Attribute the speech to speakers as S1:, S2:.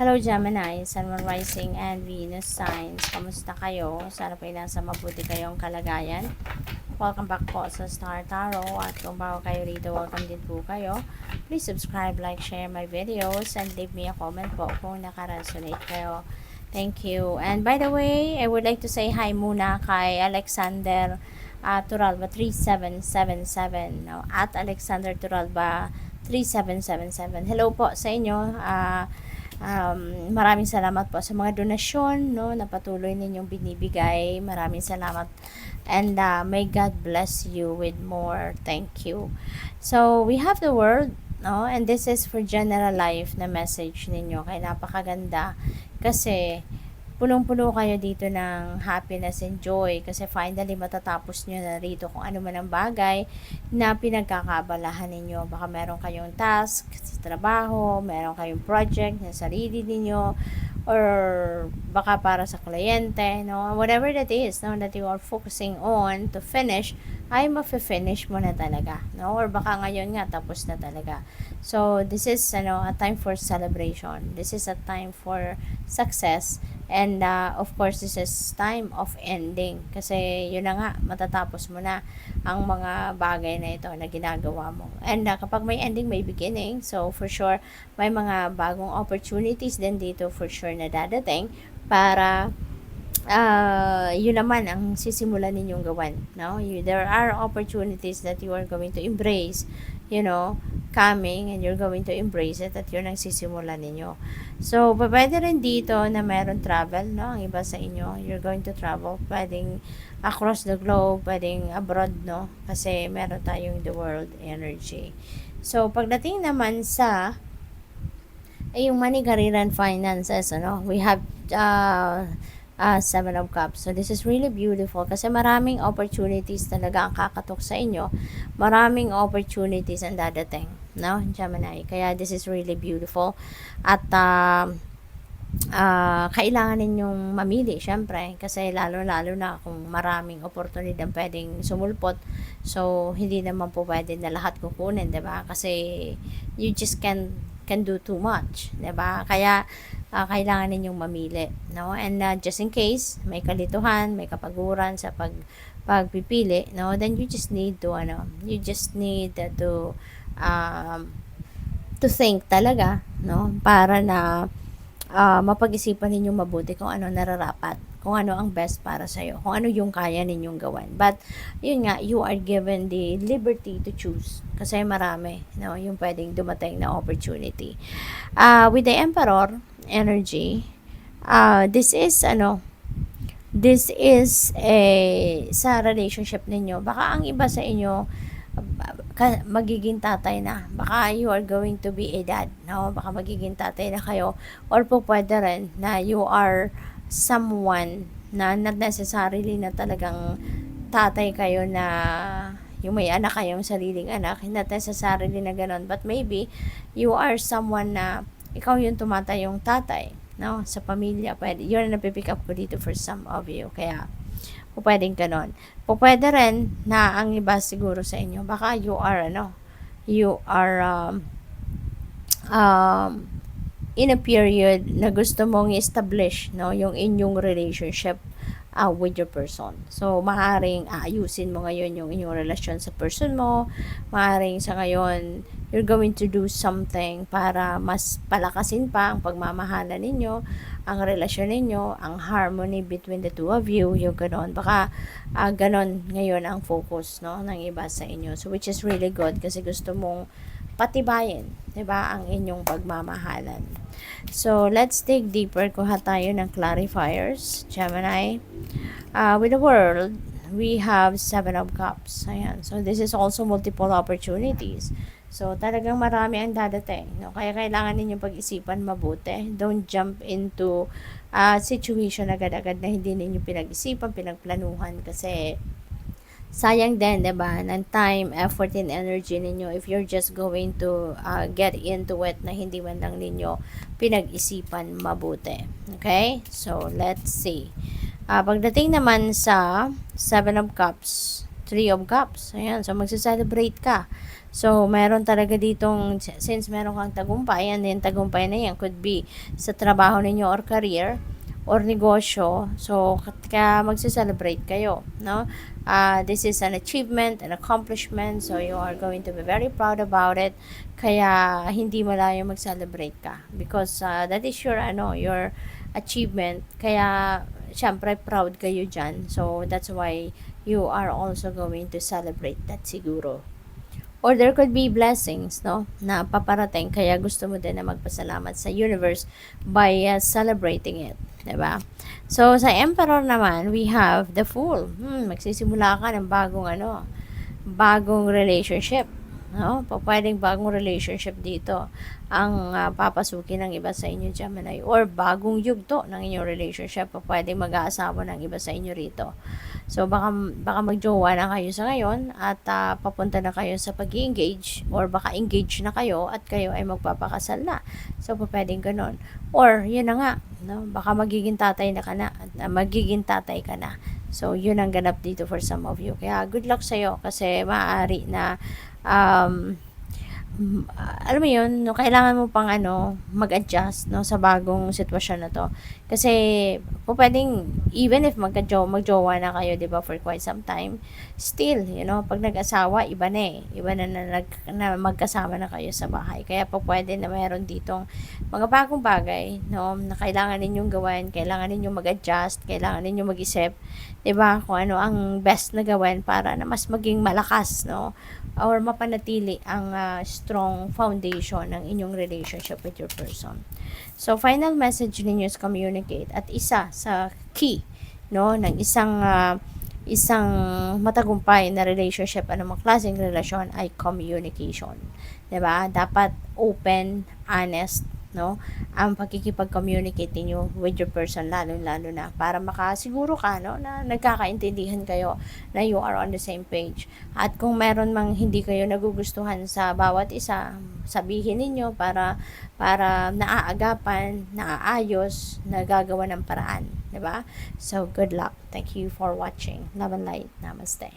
S1: Hello Gemini, Sun, Moon, Rising, and Venus signs. Kamusta kayo? Sana po nasa mabuti kayong kalagayan. Welcome back po sa Star Tarot. At kung bago kayo rito, welcome din po kayo. Please subscribe, like, share my videos, and leave me a comment po kung nakaresonate kayo. Thank you. And by the way, I would like to say hi muna kay Alexander Turalba 3777. No? At Alexander Turalba 3777. Hello po sa inyo. Maraming salamat po sa mga donasyon, no, na patuloy ninyong binibigay. Maraming salamat. And may God bless you with more. Thank you. So, we have the word, no, and this is for general life na message ninyo. Kaya napakaganda. Kasi, punong-puno kayo dito ng happiness and joy kasi finally matatapos nyo na rito kung ano man ang bagay na pinagkakabalahan ninyo. Baka meron kayong task sa trabaho, meron kayong project na sarili ninyo, or baka para sa kliyente, no? Whatever that is, no, that you are focusing on to finish, ay mafe-finish mo na talaga, no? Or baka ngayon nga tapos na talaga. So this is a time for celebration. This is a time for success. And of course, this is time of ending. Kasi yun na nga, matatapos mo na ang mga bagay na ito na ginagawa mo. And kapag may ending, may beginning. So for sure, may mga bagong opportunities din dito for sure na dadating para yun naman ang sisimulan ninyong gawan. No? There are opportunities that you are going to embrace, coming, and you're going to embrace it at yun ang sisimulan ninyo. So, pwede rin dito na meron travel, no? Ang iba sa inyo, you're going to travel, pwedeng across the globe, pwedeng abroad, no? Kasi meron tayong the world energy. So, pagdating naman sa yung money, career, and finances, we have Seven of Cups. So, this is really beautiful kasi maraming opportunities talaga ang kakatok sa inyo. Maraming opportunities ang dadating, no, Gemini? Kaya this is really beautiful. At kailangan ninyong mamili, syempre, kasi lalo-lalo na kung maraming oportunidad pwedeng sumulpot. So, hindi naman po pwede na lahat kukunin, diba? Kasi you just can do too much, diba? Kaya kailangan ninyong mamili, no? And just in case may kalituhan, may kapaguran sa pagpipili, no, then you just need to think talaga, no, para na mapag-isipan ninyong mabuti kung ano nararapat, kung ano ang best para sa iyo, kung ano yung kaya ninyong gawan. But yun nga, you are given the liberty to choose kasi marami, no, yung pwedeng dumating na opportunity. With the Emperor energy, this is sa relationship ninyo. Baka ang iba sa inyo magiging tatay na. Baka you are going to be a dad, no? Baka magiging tatay na kayo, or po pwede rin na you are someone na not necessarily na talagang tatay kayo na yung may anak kayong sariling anak, not necessarily na ganon, but maybe you are someone na ikaw yung tumatayong tatay, no, sa pamilya. Pwede, yun ang napipick up ko dito for some of you. Kaya pwedeng ganon. Pwede rin na ang iba siguro sa inyo, baka you are in a period na gusto mong establish, no, yung inyong relationship with your person. So, maaaring aayusin mo ngayon yung inyong relasyon sa person mo. Maaaring sa ngayon, you're going to do something para mas palakasin pa ang pagmamahalan ninyo, ang relasyon ninyo, ang harmony between the two of you, yung ganon. Baka ganon ngayon ang focus, no, ng iba sa inyo. So, which is really good kasi gusto mong patibayin, diba, ang inyong pagmamahalan. So, let's dig deeper. Kuha tayo ng clarifiers, Gemini. With the world, we have Seven of Cups. Ayan. So, this is also multiple opportunities. So, talagang marami ang dadating, no? Kaya kailangan ninyong pag-isipan mabuti. Don't jump into situation agad-agad na hindi ninyo pinag-isipan, pinagplanuhan kasi sayang din, diba, ng time, effort, and energy ninyo if you're just going to get into it na hindi man lang ninyo pinag-isipan mabuti. Okay? So, let's see. Pagdating naman sa Seven of Cups, Three of Cups, ayan, so magse-celebrate ka. So, meron talaga ditong, since meron kang tagumpay, and then tagumpay na yan could be sa trabaho ninyo or career, or negosyo. So, kaya magse-celebrate kayo, no? This is an achievement, an accomplishment, so you are going to be very proud about it. Kaya, hindi malayo mag-celebrate ka. Because, that is your achievement. Kaya, syempre, proud kayo dyan. So, that's why you are also going to celebrate that siguro. Or there could be blessings, no, na paparating, kaya gusto mo din na magpasalamat sa universe by celebrating it, diba? So, sa Emperor naman, we have the Fool. Magsisimula ka ng bagong relationship. No? Pwedeng bagong relationship dito ang papasukin ng iba sa inyo, Gemini. Or bagong yugto ng inyong relationship. Pwedeng mag-aasawa ng iba sa inyo rito. So, baka magjowa na kayo sa ngayon at papunta na kayo sa pag-engage, or baka engage na kayo at kayo ay magpapakasal na. So, pwedeng ganun. Or, yun na nga, no? Baka magiging tatay ka na. So, yun ang ganap dito for some of you. Kaya, good luck sa'yo kasi maaari na alam mo yun, no, kailangan mo pang mag-adjust, no, sa bagong sitwasyon na to. Kasi, pwedeng, even if magjowa na kayo, di ba, for quite some time, still, pag nag-asawa, iba na na magkasama na kayo sa bahay. Kaya pwede na mayroon ditong mga bagong bagay, no, na kailangan ninyong gawin, kailangan ninyong mag-adjust, kailangan ninyong mag-isip, di ba, kung ano ang best na gawin para na mas maging malakas, no, or mapanatili ang strong foundation ng inyong relationship with your person. So, final message ninyo is communicate. At isa sa key, no, ng isang matagumpay na relationship, anumang klaseng relasyon, ay communication. 'Di ba? Dapat open, honest, no, ang pagkikipag-communicate niyo with your person, lalo na para makasiguro ka, no, na nagkakaintindihan kayo, na you are on the same page. At kung meron mang hindi kayo nagugustuhan sa bawat isa, sabihin ninyo para naaagapan, naaayos, nagagawa ng paraan, 'di ba? So, good luck. Thank you for watching. Love and light. Namaste.